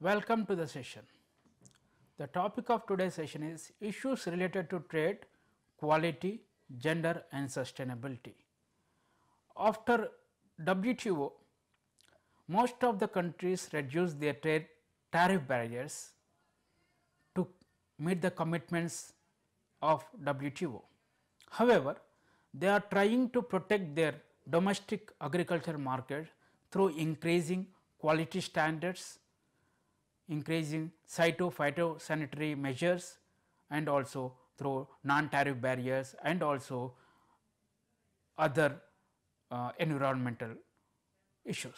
Welcome to the session. The topic of today's session is issues related to trade, quality, gender and sustainability. After WTO, most of the countries reduced their trade tariff barriers to meet the commitments of WTO. However, they are trying to protect their domestic agriculture market through increasing quality standards, increasing phytosanitary measures and also through non-tariff barriers and also other environmental issues.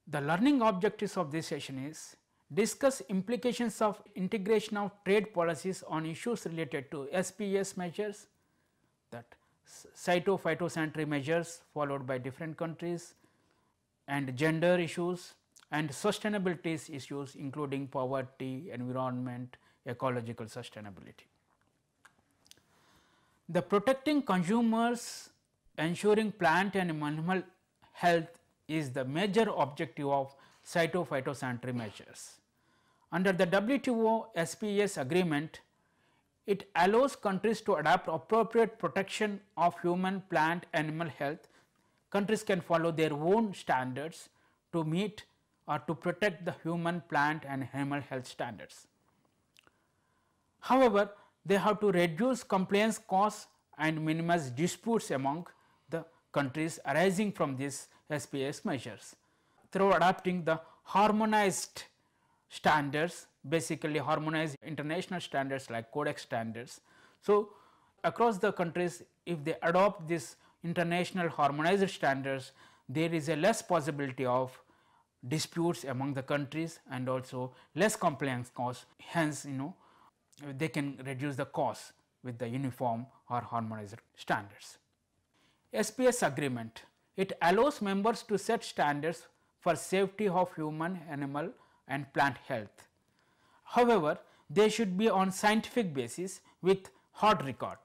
The learning objectives of this session is discuss implications of integration of trade policies on issues related to SPS measures, that phytosanitary measures followed by different countries, and gender issues and sustainability issues including poverty, environment, ecological sustainability. The protecting consumers, ensuring plant and animal health is the major objective of phytosanitary measures. Under the WTO SPS agreement, it allows countries to adopt appropriate protection of human, plant, animal health. Countries can follow their own standards to meet or to protect the human, plant and animal health standards. However, they have to reduce compliance costs and minimize disputes among the countries arising from these SPS measures through adopting the harmonized standards, basically harmonized international standards like Codex standards. So, across the countries, if they adopt this international harmonized standards, there is a less possibility of disputes among the countries and also less compliance costs. Hence, they can reduce the cost with the uniform or harmonized standards. SPS agreement, it allows members to set standards for safety of human, animal and plant health. However, they should be on scientific basis with hard record.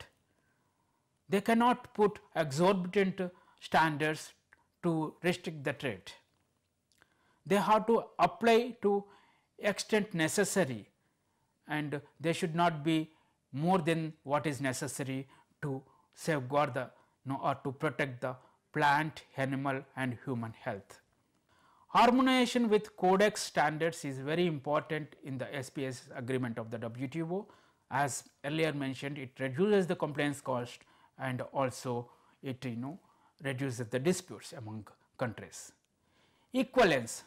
They cannot put exorbitant standards to restrict the trade. They have to apply to extent necessary and they should not be more than what is necessary to safeguard the or to protect the plant, animal and human health. Harmonization with Codex standards is very important in the SPS agreement of the WTO. As earlier mentioned, it reduces the compliance cost and also it reduces the disputes among countries. Equivalence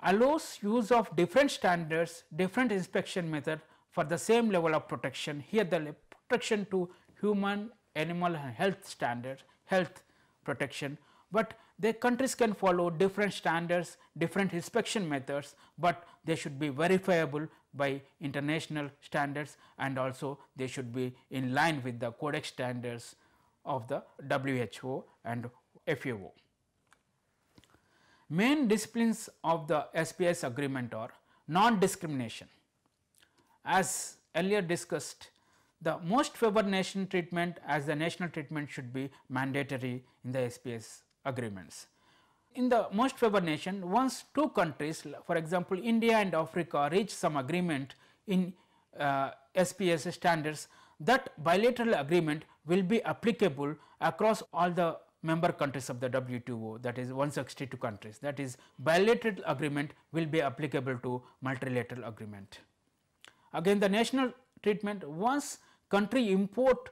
allows use of different standards, different inspection method for the same level of protection. Here the protection to human, animal and health standards, health protection, but the countries can follow different standards, different inspection methods, but they should be verifiable by international standards and also they should be in line with the Codex standards of the WHO and FAO. Main disciplines of the SPS agreement are non-discrimination. As earlier discussed, the most favored nation treatment as the national treatment should be mandatory in the SPS agreements. In the most favored nation, once two countries, for example, India and Africa reach some agreement in SPS standards, that bilateral agreement will be applicable across all the member countries of the WTO, that is 162 countries. That is, bilateral agreement will be applicable to multilateral agreement. Again, the national treatment, once country import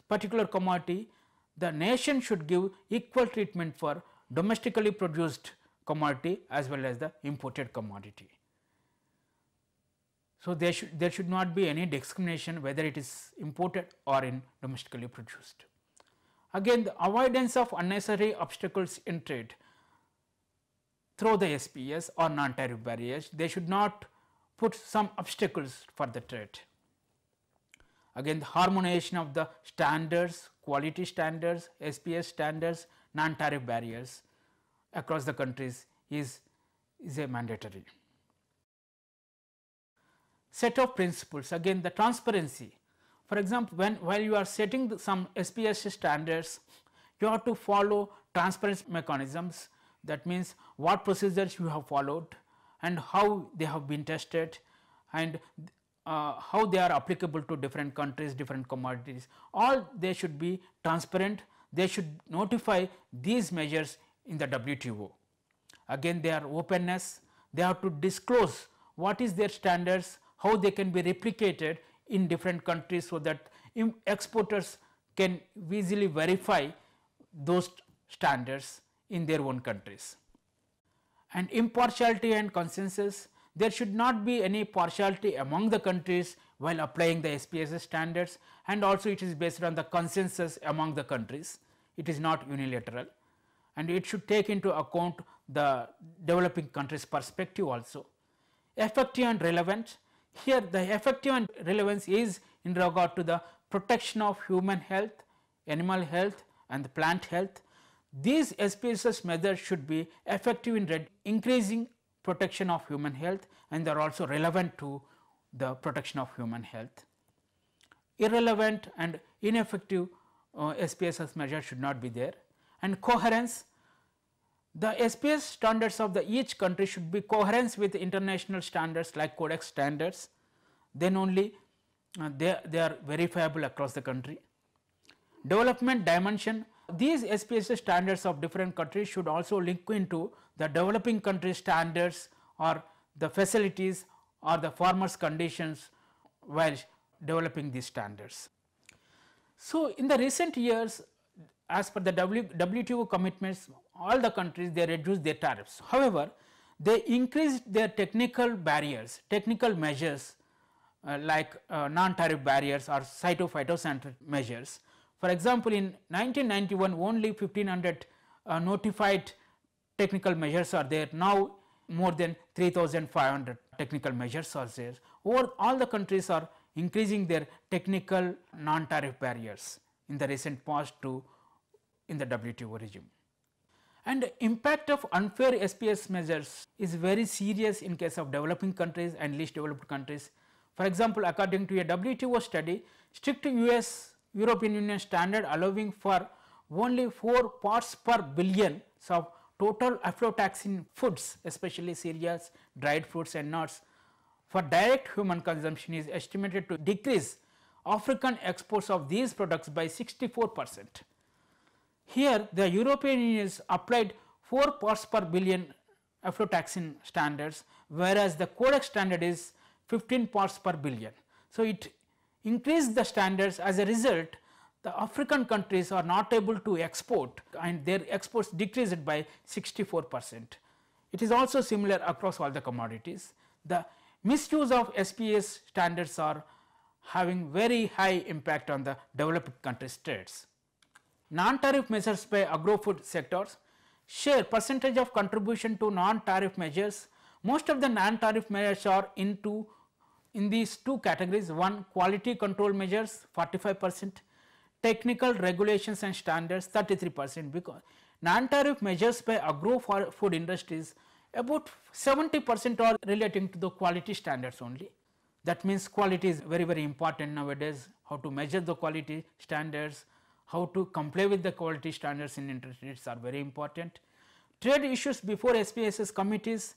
particular commodity, the nation should give equal treatment for domestically produced commodity as well as the imported commodity. So, there should not be any discrimination whether it is imported or in domestically produced. Again, the avoidance of unnecessary obstacles in trade through the SPS or non-tariff barriers, they should not put some obstacles for the trade. Again, the harmonization of the standards, quality standards, SPS standards, non-tariff barriers across the countries is a mandatory. Set of principles, again the transparency. For example, while you are setting some SPS standards, you have to follow transparency mechanisms That means what procedures you have followed and how they have been tested, and how they are applicable to different countries, different commodities. All they should be transparent. They should notify these measures in the WTO. Again, their openness, they have to disclose what is their standards, how they can be replicated in different countries, so that exporters can easily verify those standards in their own countries. And impartiality and consensus, there should not be any partiality among the countries while applying the SPS standards, and also it is based on the consensus among the countries. It is not unilateral, and it should take into account the developing countries' perspective also. Effective and relevant, here the effective and relevance is in regard to the protection of human health, animal health and the plant health. These SPS measures should be effective in increasing protection of human health, and they are also relevant to the protection of human health. Irrelevant and ineffective SPS measures should not be there. And coherence, the SPS standards of each country should be coherent with international standards like Codex standards, then only they are verifiable across the country. Development dimension, these SPS standards of different countries should also link into the developing country standards or the facilities or the farmers' conditions while developing these standards. So, in the recent years, as per the WTO commitments, all the countries they reduced their tariffs. However, they increased their technical barriers, technical measures like non-tariff barriers or phytosanitary measures. For example, in 1991 only 1500 notified technical measures are there. Now more than 3500 technical measures are there. Over all the countries are increasing their technical non-tariff barriers in the recent past to in the WTO regime. And impact of unfair SPS measures is very serious in case of developing countries and least developed countries. For example, according to a WTO study, strict European Union standard allowing for only 4 parts per billion of total aflatoxin foods, especially cereals, dried fruits and nuts, for direct human consumption is estimated to decrease African exports of these products by 64%. Here the European Union has applied 4 parts per billion aflatoxin standards, whereas the Codex standard is 15 parts per billion. So, it increased the standards. As a result, the African countries are not able to export and their exports decreased by 64%. It is also similar across all the commodities. The misuse of SPS standards are having very high impact on the developed countries' trades. Non-tariff measures by agro-food sectors, share percentage of contribution to non-tariff measures. Most of the non-tariff measures are in these two categories. One, quality control measures 45%, technical regulations and standards 33%, because non-tariff measures by agro-food industries about 70% are relating to the quality standards only. That means quality is very important nowadays, how to measure the quality standards, how to comply with the quality standards in industries are very important. Trade issues before SPSS committees,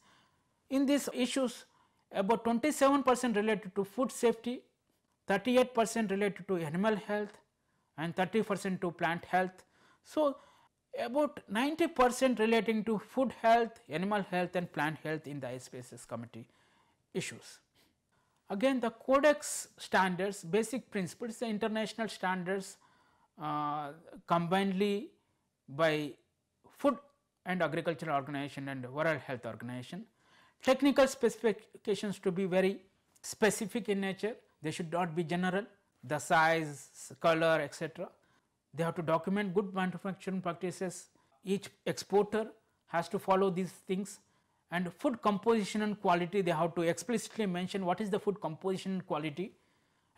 in these issues about 27% related to food safety, 38% related to animal health and 30% to plant health. So, about 90% relating to food health, animal health and plant health in the SPSS committee issues. Again, the Codex standards, basic principles, the international standards combinedly by Food and Agricultural Organization and World Health Organization. Technical specifications to be very specific in nature, they should not be general, the size, color, etc. They have to document good manufacturing practices. Each exporter has to follow these things. And food composition and quality, they have to explicitly mention what is the food composition and quality,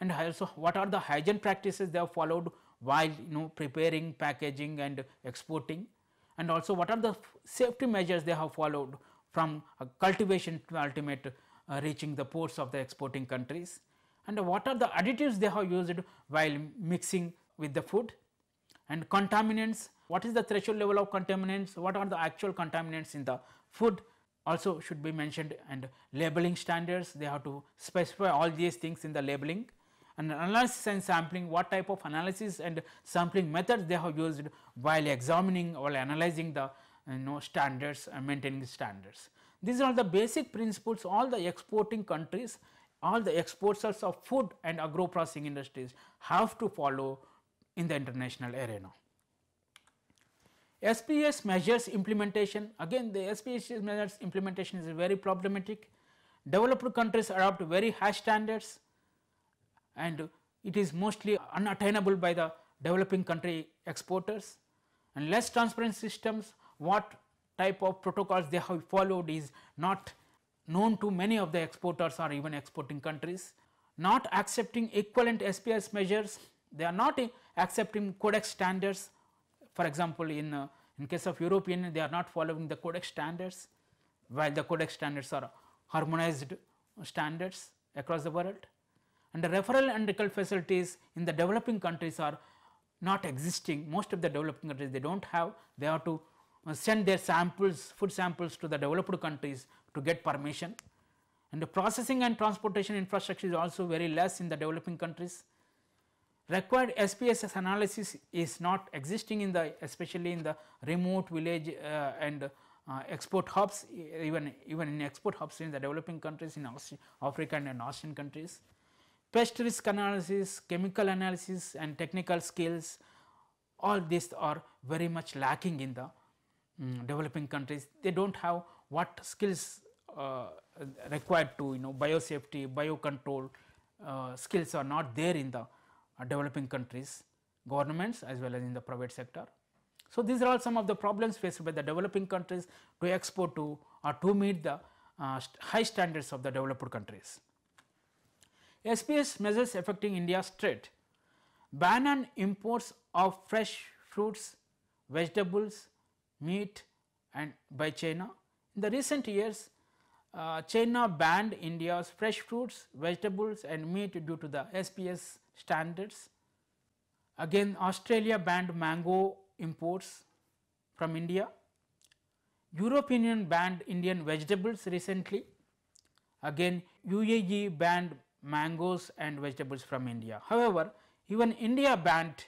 and also what are the hygiene practices they have followed while preparing, packaging and exporting, and also what are the safety measures they have followed from cultivation to ultimate reaching the ports of the exporting countries, and what are the additives they have used while mixing with the food, And contaminants, what is the threshold level of contaminants, what are the actual contaminants in the food also should be mentioned, and labeling standards, they have to specify all these things in the labeling. And analysis and sampling, what type of analysis and sampling methods they have used while examining or analyzing the standards and maintaining standards. These are the basic principles all the exporting countries, all the exporters of food and agro processing industries have to follow in the international arena. SPS measures implementation, again the SPS measures implementation is very problematic. Developed countries adopt very high standards and it is mostly unattainable by the developing country exporters, and less transparent systems, what type of protocols they have followed is not known to many of the exporters or even exporting countries. Not accepting equivalent SPS measures, they are not accepting codex standards. For example, in case of European Union, they are not following the codex standards, while the codex standards are harmonized standards across the world. And the referral and recall facilities in the developing countries are not existing. Most of the developing countries they do not have, they have to send their samples, food samples to the developed countries to get permission. And the processing and transportation infrastructure is also very less in the developing countries. Required SPSS analysis is not existing in the, especially in the remote village and export hubs, even in export hubs in the developing countries in Africa and Asian countries. Pest risk analysis, chemical analysis and technical skills, all these are very much lacking in the developing countries. They do not have what skills required to biosafety, biocontrol skills are not there in the developing countries, governments as well as in the private sector. So, these are all some of the problems faced by the developing countries to export to or to meet the high standards of the developed countries. SPS measures affecting India's trade. Ban on imports of fresh fruits, vegetables, meat and by China. In the recent years, China banned India's fresh fruits, vegetables and meat due to the SPS standards. Again, Australia banned mango imports from India. European Union banned Indian vegetables recently. Again, UAE banned mangoes and vegetables from India. However, even India banned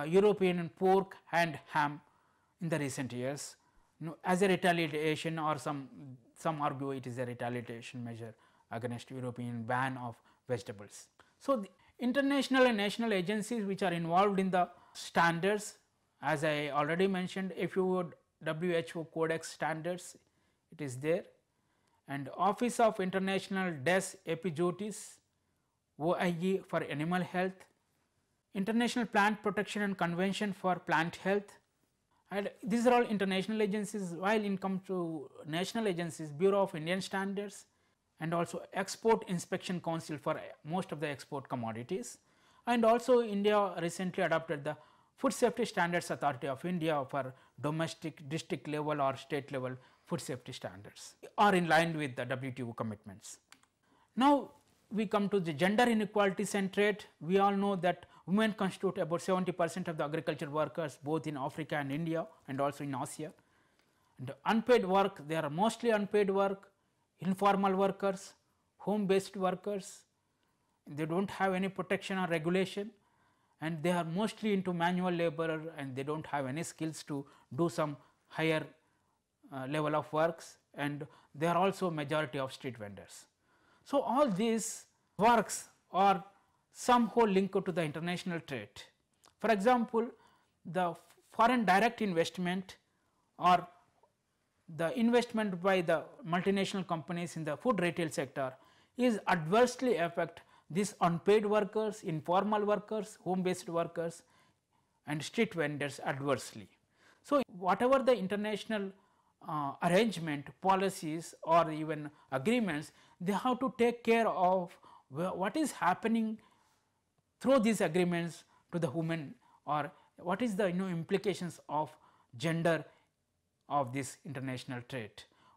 European pork and ham in the recent years as a retaliation, or some argue it is a retaliation measure against European ban of vegetables. So, the international and national agencies which are involved in the standards, as I already mentioned, if you would WHO Codex standards, it is there, and Office of International Des Epizooties, OIE for animal health, International Plant Protection and Convention for plant health, and these are all international agencies. While in come to national agencies, Bureau of Indian Standards and also Export Inspection Council for most of the export commodities, and also India recently adopted the Food Safety Standards Authority of India for domestic, district level or state level food safety standards are in line with the WTO commitments. Now, we come to the gender inequalities and trade. We all know that women constitute about 70% of the agriculture workers both in Africa and India and also in Asia. And unpaid work, they are mostly unpaid work, informal workers, home based workers, they do not have any protection or regulation, and they are mostly into manual labor and they do not have any skills to do some higher level of works, and they are also majority of street vendors. So, all these works are somehow linked to the international trade. For example, the foreign direct investment or the investment by the multinational companies in the food retail sector is adversely affect these unpaid workers, informal workers, home based workers and street vendors adversely. So, whatever the international arrangement, policies or even agreements, they have to take care of what is happening through these agreements to the women, or what is the implications of gender of this international trade.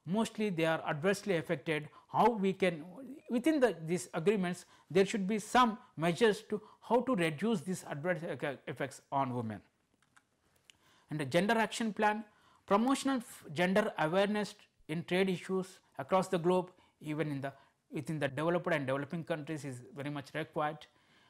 Mostly they are adversely affected. How we can within these agreements, there should be some measures to how to reduce these adverse effects on women. And a gender action plan, promotion of gender awareness in trade issues across the globe, even within the developed and developing countries, is very much required.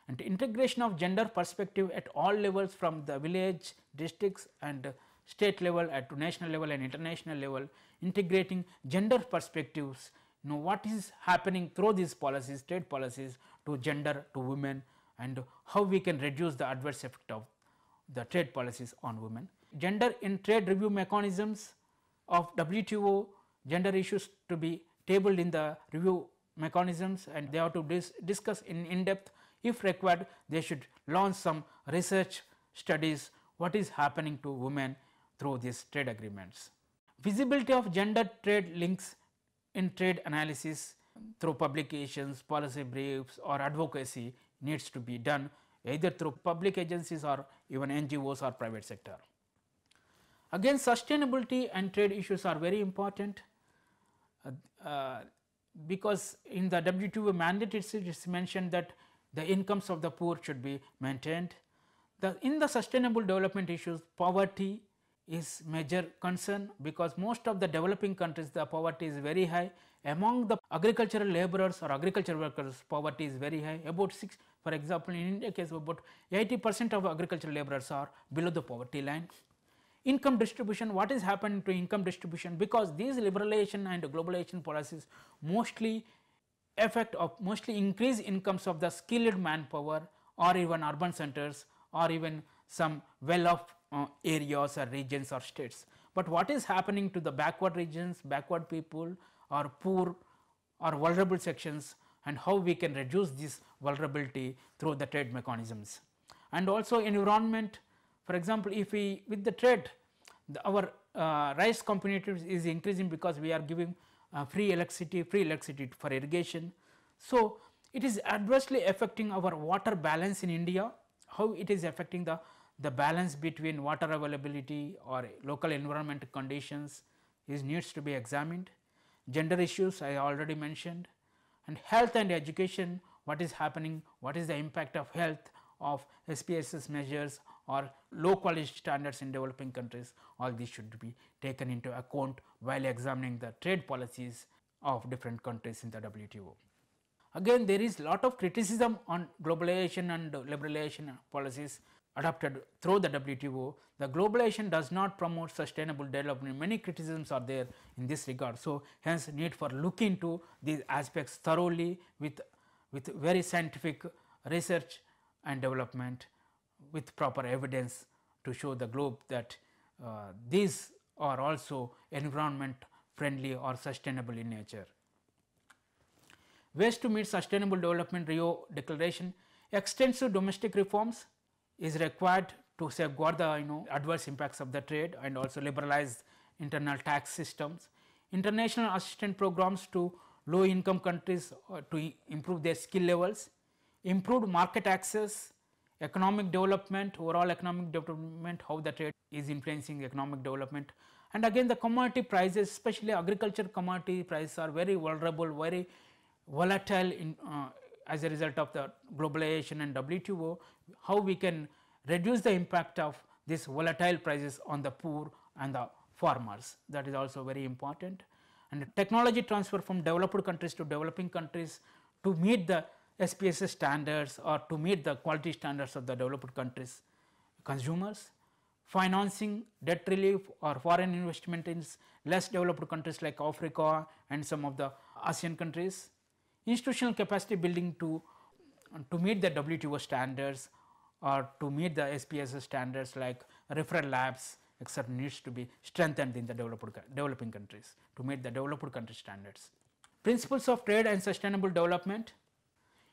And integration of gender perspective at all levels, from the village, districts and state level to national level and international level, integrating gender perspectives, what is happening through these policies, trade policies, to gender, to women, and how we can reduce the adverse effect of the trade policies on women. Gender in trade review mechanisms of WTO, gender issues to be tabled in the review mechanisms, and they have to discuss in depth. If required, they should launch some research studies what is happening to women through these trade agreements. Visibility of gender trade links in trade analysis through publications, policy briefs or advocacy needs to be done either through public agencies or even NGOs or private sector. Again, sustainability and trade issues are very important, because in the WTO mandate it is mentioned that the incomes of the poor should be maintained. In the sustainable development issues, poverty is major concern, because most of the developing countries the poverty is very high. Among the agricultural laborers or agricultural workers, poverty is very high. About for example, in India case, about 80% of agricultural laborers are below the poverty line. Income distribution, what is happening to income distribution, because these liberalization and globalization policies mostly increase incomes of the skilled manpower or even urban centers or even some well-off areas or regions or states. But what is happening to the backward regions, backward people or poor or vulnerable sections, and how we can reduce this vulnerability through the trade mechanisms. And also environment, for example, if we with the trade our rice competitiveness is increasing because we are giving free electricity for irrigation. So, it is adversely affecting our water balance in India, how it is affecting the balance between water availability or local environmental conditions needs to be examined. Gender issues I already mentioned, and health and education, what is happening, what is the impact of health of SPS measures or low quality standards in developing countries, all these should be taken into account while examining the trade policies of different countries in the WTO. Again, there is lot of criticism on globalization and liberalization policies adopted through the WTO. The globalization does not promote sustainable development. Many criticisms are there in this regard. So, hence need for look into these aspects thoroughly with very scientific research and development with proper evidence to show the globe that these are also environment friendly or sustainable in nature. Ways to meet sustainable development Rio Declaration, extensive domestic reforms is required to safeguard the adverse impacts of the trade and also liberalize internal tax systems. International assistance programs to low income countries to improve their skill levels, improved market access, economic development, overall economic development, how the trade is influencing economic development. And again, the commodity prices, especially agriculture commodity prices, are very vulnerable, very volatile as a result of the globalization and WTO. How we can reduce the impact of these volatile prices on the poor and the farmers, that is also very important. And technology transfer from developed countries to developing countries to meet the SPS standards or to meet the quality standards of the developed countries consumers. Financing, debt relief or foreign investment in less developed countries like Africa and some of the ASEAN countries. Institutional capacity building to meet the WTO standards or to meet the SPS standards like referral labs etc. needs to be strengthened in the developing countries to meet the developed country standards. Principles of trade and sustainable development,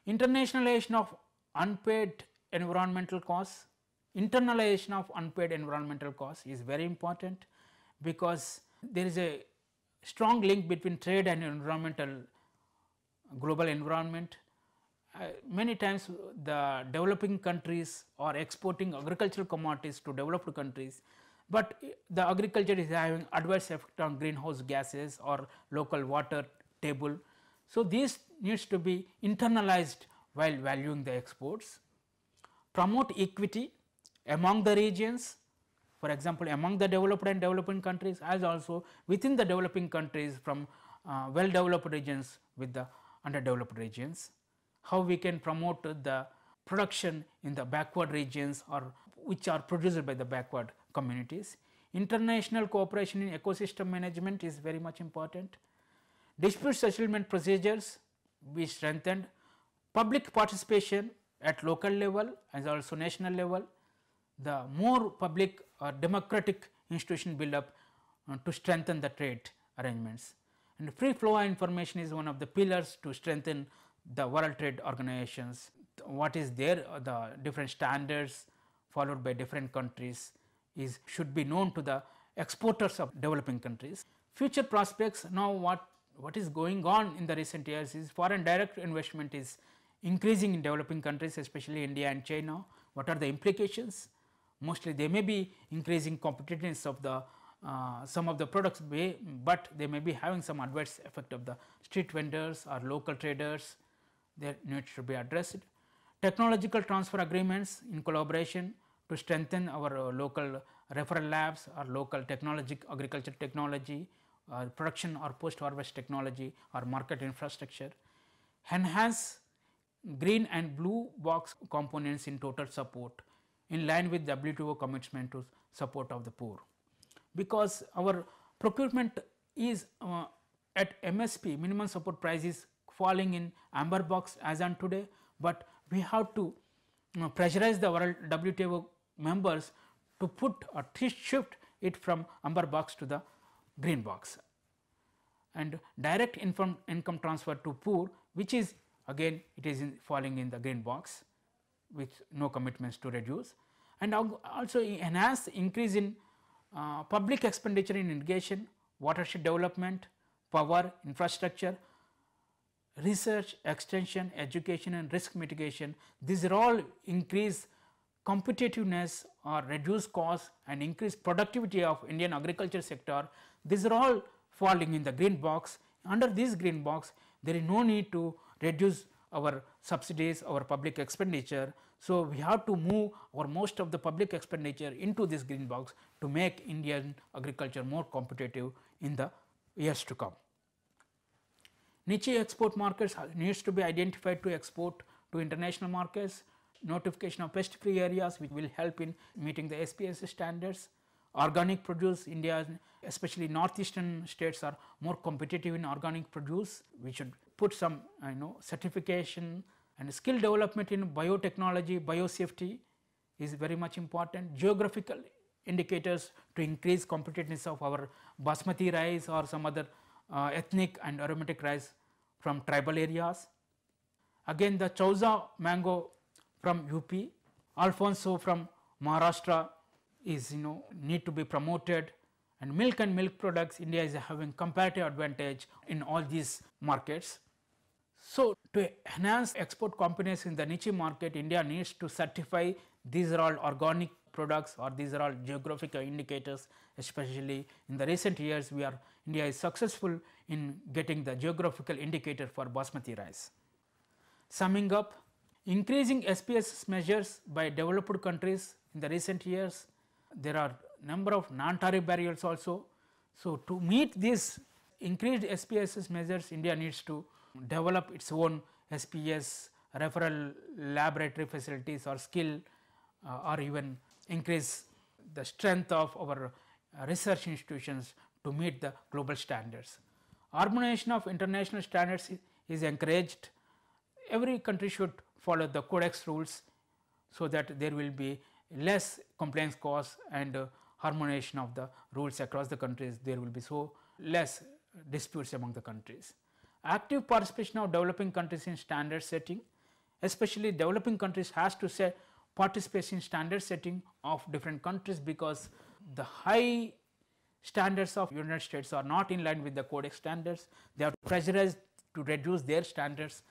internationalization of unpaid environmental costs. Internalization of unpaid environmental costs is very important, because there is a strong link between trade and global environment. Many times the developing countries are exporting agricultural commodities to developed countries, but the agriculture is having adverse effect on greenhouse gases or local water table. So, this needs to be internalized while valuing the exports. Promote equity among the regions for example, among the developed and developing countries, as also within the developing countries from well developed regions with the underdeveloped regions. How we can promote the production in the backward regions or which are produced by the backward communities. International cooperation in ecosystem management is very much important. Dispute settlement procedures be strengthened. Public participation at local level as also national level. The more public or democratic institution build up to strengthen the trade arrangements. And free flow of information is one of the pillars to strengthen the World Trade Organizations. What is there, the different standards followed by different countries is should be known to the exporters of developing countries. Future prospects, now what is going on in the recent years is foreign direct investment is increasing in developing countries, especially India and China. What are the implications? Mostly they may be increasing competitiveness of the some of the products, but they may be having some adverse effect of the street vendors or local traders. That needs to be addressed. Technological transfer agreements in collaboration to strengthen our local referral labs or local agriculture technology, production or post harvest technology or market infrastructure. Enhance green and blue box components in total support in line with WTO commitment to support of the poor. Because our procurement is at MSP, minimum support price is falling in amber box as on today, but we have to pressurize the world WTO members to put or shift it from amber box to the green box. And direct income transfer to poor, which is again it is falling in the green box with no commitments to reduce, and also enhance increase in public expenditure in irrigation, watershed development, power, infrastructure, research, extension, education and risk mitigation. These are all increase competitiveness or reduce cost and increase productivity of Indian agriculture sector. These are all falling in the green box. Under this green box, there is no need to reduce our subsidies, our public expenditure. So, we have to move our most of the public expenditure into this green box to make Indian agriculture more competitive in the years to come. Niche export markets needs to be identified to export to international markets. Notification of pest free areas which will help in meeting the SPS standards. Organic produce, India especially northeastern states are more competitive in organic produce. We should put some certification and skill development in biotechnology, biosafety is very much important. Geographical indicators to increase competitiveness of our basmati rice or some other ethnic and aromatic rice from tribal areas. Again the Chauza mango from UP, Alfonso from Maharashtra is need to be promoted, and milk products India is having comparative advantage in all these markets. So, to enhance export competence in the niche market, India needs to certify these are all organic products or these are all geographical indicators, especially in the recent years India is successful in getting the geographical indicator for basmati rice. Summing up, increasing SPS measures by developed countries in the recent years, there are number of non-tariff barriers also. So, to meet these increased SPS measures, India needs to develop its own SPS referral laboratory facilities or skill or even increase the strength of our research institutions to meet the global standards. Harmonization of international standards is encouraged. Every country should follow the codex rules so that there will be less compliance costs and harmonization of the rules across the countries. There will be so less disputes among the countries. Active participation of developing countries in standard setting, especially developing countries has to participate in standard setting of different countries, because the high standards of United States are not in line with the codex standards. They are pressurized to reduce their standards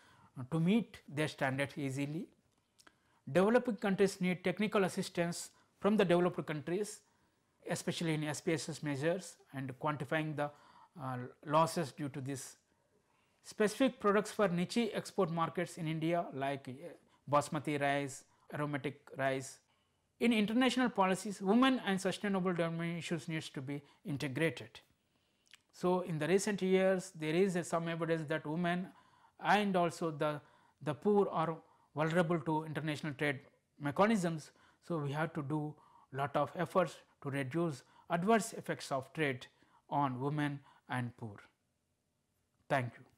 to meet their standards easily. Developing countries need technical assistance from the developed countries, especially in SPS measures and quantifying the losses due to this. Specific products for niche export markets in India like basmati rice, aromatic rice, In international policies, women and sustainable development issues needs to be integrated. So, in the recent years there is some evidence that women and also the poor are vulnerable to international trade mechanisms. So, we have to do lot of efforts to reduce adverse effects of trade on women and poor. Thank you.